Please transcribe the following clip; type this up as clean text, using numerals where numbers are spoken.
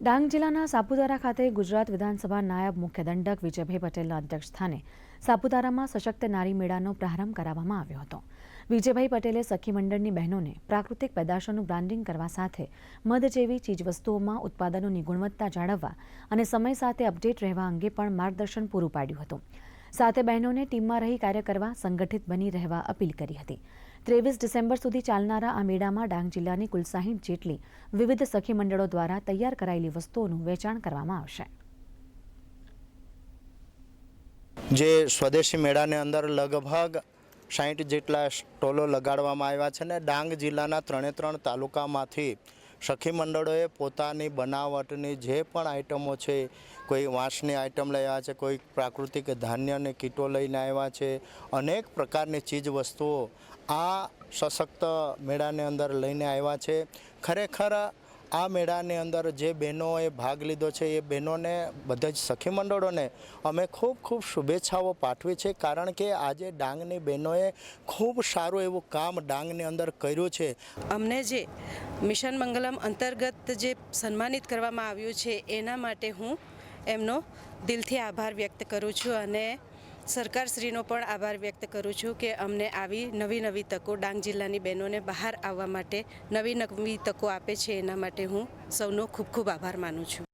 ડાંગ જિલ્લાના સાપુતારા ખાતે ગુજરાત વિધાનસભા નાયબ મુખ્ય દંડક વિજયભાઈ પટેલના અધ્યક્ષસ્થાને સાપુતારામાં સશક્ત નારી મેળાનો પ્રારંભ કરાવવામાં આવ્યો હતો। વિજયભાઈ પટેલે સખી મંડળની બહેનોને પ્રાકૃતિક પેદાશોનું બ્રાન્ડિંગ કરવા સાથે મધ જેવી ચીજવસ્તુઓમાં ઉત્પાદનોની ગુણવત્તા જાળવવા અને સમય સાથે અપડેટ રહેવા અંગે પણ માર્ગદર્શન પૂરું પાડ્યું હતું। સાથે બહેનોને ટીમમાં રહી કાર્ય કરવા, સંગઠિત બની રહેવા અપીલ કરી હતી। 23 ડિસેમ્બર સુધી ચાલનારા આ મેળામાં ડાંગ જિલ્લાની કુલ 60 જેટલી વિવિધ સખી મંડળો દ્વારા તૈયાર કરાયેલી વસ્તુઓનું વેચાણ કરવામાં આવશે। જે સ્વદેશી મેળાને અંદર લગભગ 60 જેટલા સ્ટોલો લગાડવામાં આવ્યા છે ને ડાંગ જિલ્લાના 3 તાલુકામાંથી સખી મંડળોએ પોતાની બનાવટની જે પણ આઇટમો છે, કોઈ વાંસની આઇટમ લઈ આવ્યા છે, કોઈ પ્રાકૃતિક ધાન્યની કીટો લઈને આવ્યા છે, અનેક પ્રકારની ચીજ વસ્તુઓ આ સશક્ત મેળાની અંદર લઈને આવ્યા છે। ખરેખર આ મેળાની અંદર જે બહેનોએ ભાગ લીધો છે એ બહેનોને બધા જ સખી મંડળોને અમે ખૂબ શુભેચ્છાઓ પાઠવી છે, કારણ કે આજે ડાંગની બહેનોએ ખૂબ સારું એવું કામ ડાંગની અંદર કર્યું છે। અમને જે મિશન મંગલમ અંતર્ગત જે સન્માનિત કરવામાં આવ્યું છે એના માટે હું એમનો દિલથી આભાર વ્યક્ત કરું છું અને સરકારશ્રીનો પણ આભાર વ્યક્ત કરું છું કે અમને આવી નવી તકો ડાંગ જિલ્લાની બહેનોને બહાર આવવા માટે નવી તકો આપે છે। એના માટે હું સૌનો ખૂબ આભાર માનું છું।